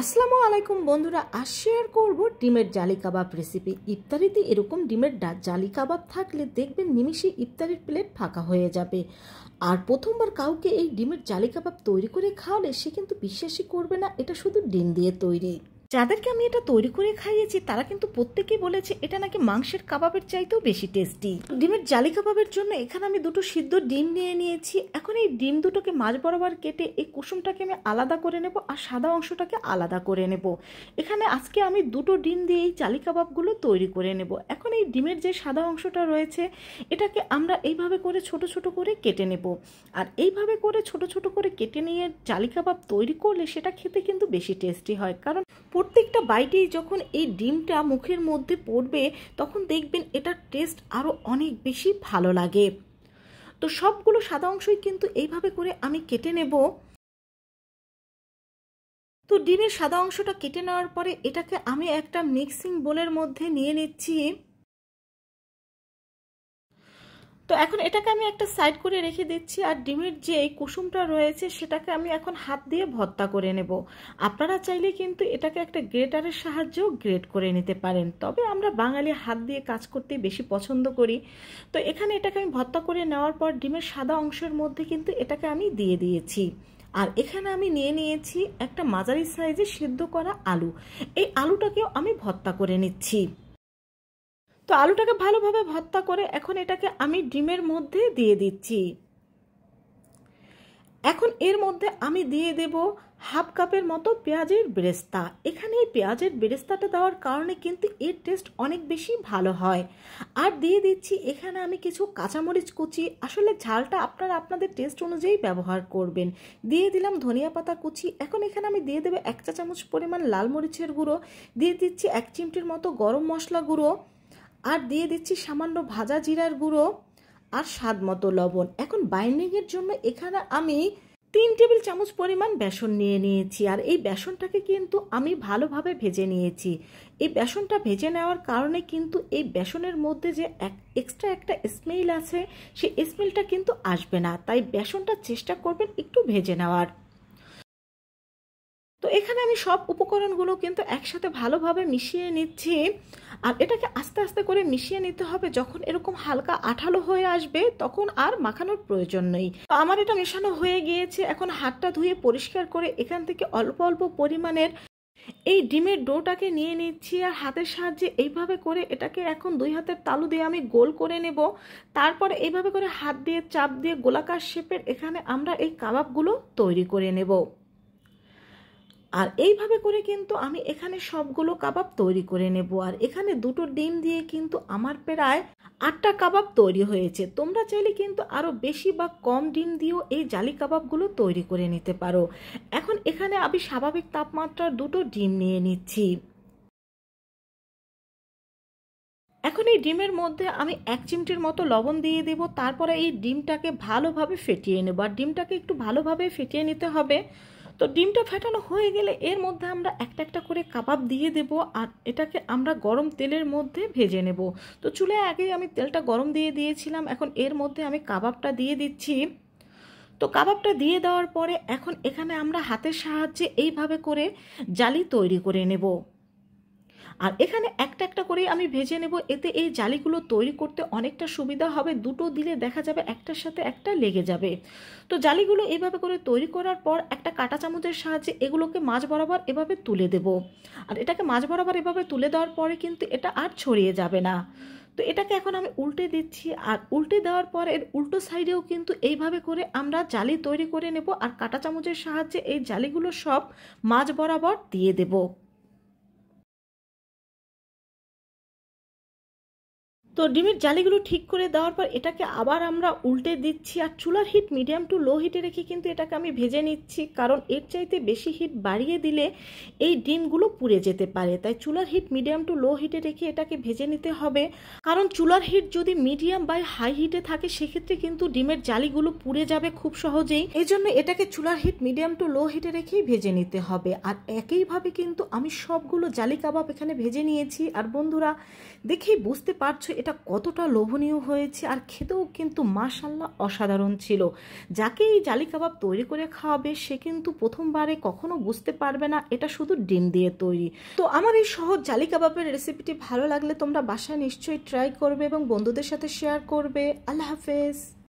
আসসালামু আলাইকুম বন্ধুরা, আজ শেয়ার করব ডিমের জালি কাবাব রেসিপি। ইফতারিতে এরকম ডিমের জালি কাবাব থাকলে দেখবেন নিমিষে ইফতারির প্লেট ফাঁকা হয়ে যাবে। আর প্রথমবার কাউকে এই ডিমের জালি কাবাব তৈরি করে খাওয়ালে সে কিন্তু বিশ্বাসই করবে না এটা শুধু ডিম দিয়ে তৈরি। যাদেরকে আমি এটা তৈরি করে খাইয়েছি তারা কিন্তু প্রত্যেকেই বলেছে এটা নাকি মাংসের কাবাবের চাইতেও বেশি টেস্টি। ডিমের জালি কাবাবের জন্য এখানে আমি দুটো সিদ্ধ ডিম নিয়ে নিয়েছি। এখন এই ডিম দুটোকে মাঝ বরাবর কেটে এই কুসুমটাকে আমি আলাদা করে নেব আর সাদা অংশটাকে আলাদা করে নেব। এখানে আজকে আমি দুটো ডিম দিয়ে এই জালি কাবাবগুলো তৈরি করে নেব। এখন এই ডিমের যে সাদা অংশটা রয়েছে এটাকে আমরা এইভাবে করে ছোট ছোট করে কেটে নেব। আর এইভাবে করে ছোট ছোট করে কেটে নিয়ে জালি কাবাব তৈরি করলে সেটা খেতে কিন্তু বেশি টেস্টি হয়, কারণ প্রত্যেকটা বাইটেই যখন এই ডিমটা মুখের মধ্যে পড়বে তখন দেখবেন এটার টেস্ট আরও অনেক বেশি ভালো লাগে। তো সবগুলো সাদা অংশই কিন্তু এইভাবে করে আমি কেটে নেব। তো ডিমের সাদা অংশটা কেটে নেওয়ার পরে এটাকে আমি একটা মিক্সিং বোলের মধ্যে নিয়ে নিচ্ছি। তো এখন এটাকে আমি একটা সাইড করে রেখে দিচ্ছি। আর ডিমের যে কুসুমটা রয়েছে সেটাকে আমি এখন হাত দিয়ে ভর্তা করে নেব। আপনারা চাইলে কিন্তু এটাকে একটা গ্রেটারের সাহায্যেও গ্রেট করে নিতে পারেন, তবে আমরা বাঙালি হাত দিয়ে কাজ করতেই বেশি পছন্দ করি। তো এখানে এটাকে আমি ভর্তা করে নেওয়ার পর ডিমের সাদা অংশের মধ্যে কিন্তু এটাকে আমি দিয়ে দিয়েছি। আর এখানে আমি নিয়ে নিয়েছি একটা মাঝারি সাইজে সিদ্ধ করা আলু। এই আলুটাকেও আমি ভর্তা করে নিচ্ছি। তো আলুটাকে ভালোভাবে ভর্তা করে এখন এটাকে আমি ডিমের মধ্যে দিয়ে দিচ্ছি। এখন এর মধ্যে আমি দিয়ে দেব হাফ কাপের মতো পেঁয়াজের বেরেস্তা। এখানে এই পেঁয়াজের বেরেস্তাটা দেওয়ার কারণে কিন্তু এর টেস্ট অনেক বেশি ভালো হয়। আর দিয়ে দিচ্ছি এখানে আমি কিছু কাঁচামরিচ কুচি, আসলে ঝালটা আপনারা আপনাদের টেস্ট অনুযায়ী ব্যবহার করবেন। দিয়ে দিলাম ধনিয়া পাতা কুচি। এখন এখানে আমি দিয়ে দেবো 1 চা চামচ পরিমাণ লাল মরিচের গুঁড়ো, দিয়ে দিচ্ছি 1 চিমটির মতো গরম মশলা গুঁড়ো, আর দিয়ে দিচ্ছি সামান্য ভাজা জিরার গুঁড়ো আর স্বাদ মতো লবণ। এখন বাইন্ডিংয়ের জন্য এখানে আমি 3 টেবিল চামচ পরিমাণ বেসন নিয়ে নিয়েছি। আর এই বেসনটাকে কিন্তু আমি ভালোভাবে ভেজে নিয়েছি। এই বেসনটা ভেজে নেওয়ার কারণে কিন্তু এই বেসনের মধ্যে যে এক্সট্রা একটা স্মেল আছে সেই স্মেলটা কিন্তু আসবে না, তাই বেসনটা চেষ্টা করবেন একটু ভেজে নেওয়ার। তো এখানে আমি সব উপকরণগুলো কিন্তু একসাথে ভালোভাবে মিশিয়ে নিচ্ছি। আর এটাকে আস্তে আস্তে করে মিশিয়ে নিতে হবে। যখন এরকম হালকা আঠালো হয়ে আসবে তখন আর মাখানোর প্রয়োজন নেই। তো আমার এটা মেশানো হয়ে গিয়েছে। এখন হাতটা ধুয়ে পরিষ্কার করে এখান থেকে অল্প অল্প পরিমাণের এই ডিমের ডোটাকে নিয়ে নিচ্ছি। আর হাতের সাহায্যে এইভাবে করে এটাকে এখন 2 হাতের তালু দিয়ে আমি গোল করে নেব। তারপরে এইভাবে করে হাত দিয়ে চাপ দিয়ে গোলাকার শেপের এখানে আমরা এই কাবাবগুলো তৈরি করে নেব। আর এইভাবে করে কিন্তু আমি এখানে সবগুলো কাবাব তৈরি করে নেব। আর এখানে দুটো ডিম দিয়ে কিন্তু আমার প্রায় 8টা কাবাব তৈরি হয়েছে। তোমরা চাইলে কিন্তু আরও বেশি বা কম ডিম দিয়েও এই জালি কাবাবগুলো তৈরি করে নিতে পারো। এখন এখানে আমি স্বাভাবিক তাপমাত্রার দুটো ডিম নিয়ে নিচ্ছি। এখন এই ডিমের মধ্যে আমি 1 চিমটির মতো লবণ দিয়ে দেব। তারপরে এই ডিমটাকে ভালোভাবে ফেটিয়ে নেব। আর ডিমটাকে একটু ভালোভাবে ফেটিয়ে নিতে হবে। তো ডিমটা ফেটানো হয়ে গেলে এর মধ্যে আমরা একটা একটা করে কাবাব দিয়ে দেব। আর এটাকে আমরা গরম তেলের মধ্যে ভেজে নেব। তো চুলায় আগেই আমি তেলটা গরম দিয়ে দিয়েছিলাম। এখন এর মধ্যে আমি কাবাবটা দিয়ে দিচ্ছি। তো কাবাবটা দিয়ে দেওয়ার পরে এখন এখানে আমরা হাতের সাহায্যে এইভাবে করে জালি তৈরি করে নেব। আর এখানে একটা একটা করে আমি ভেজে নেব। এতে এই জালিগুলো তৈরি করতে অনেকটা সুবিধা হবে। দুটো দিলে দেখা যাবে একটার সাথে একটা লেগে যাবে। তো জালিগুলো এইভাবে করে তৈরি করার পর একটা কাঁটা চামচের সাহায্যে এগুলোকে মাঝ বরাবর এভাবে তুলে দেব। আর এটাকে মাঝ বরাবর এভাবে তুলে দেওয়ার পরে কিন্তু এটা আর ছড়িয়ে যাবে না। তো এটাকে এখন আমি উল্টে দিচ্ছি। আর উল্টে দেওয়ার পর এর উল্টো সাইডেও কিন্তু এইভাবে করে আমরা জালি তৈরি করে নেব। আর কাঁটা চামচের সাহায্যে এই জালিগুলো সব মাঝ বরাবর দিয়ে দেব। তো ডিমের জালিগুলো ঠিক করে দেওয়ার পর এটাকে আবার আমরা উল্টে দিচ্ছি। আর চুলার হিট মিডিয়াম টু লো হিটে রেখে কিন্তু এটাকে আমি ভেজে নিচ্ছি, কারণ এর চাইতে বেশি হিট বাড়িয়ে দিলে এই ডিমগুলো পুড়ে যেতে পারে। তাই চুলার হিট মিডিয়াম টু লো হিটে রেখে এটাকে ভেজে নিতে হবে, কারণ চুলার হিট যদি মিডিয়াম বা হাই হিটে থাকে সেক্ষেত্রে কিন্তু ডিমের জালিগুলো পুড়ে যাবে খুব সহজেই। এই জন্য এটাকে চুলার হিট মিডিয়াম টু লো হিটে রেখেই ভেজে নিতে হবে। আর একইভাবে কিন্তু আমি সবগুলো জালি কাবাব এখানে ভেজে নিয়েছি। আর বন্ধুরা দেখেই বুঝতে পারছো এটা কতটা লোভনীয় হয়েছে, আর খেতেও কিন্তু মাশাআল্লাহ অসাধারণ ছিল। যাকে এই জালি কাবাব তৈরি করে খাওয়াবে সে কিন্তু প্রথমবারে কখনো বুঝতে পারবে না এটা শুধু ডিম দিয়ে তৈরি। তো আমার এই সহজ জালি কাবাবের রেসিপিটি ভালো লাগলে তোমরা বাসায় নিশ্চয়ই ট্রাই করবে এবং বন্ধুদের সাথে শেয়ার করবে। আল্লাহ হাফেজ।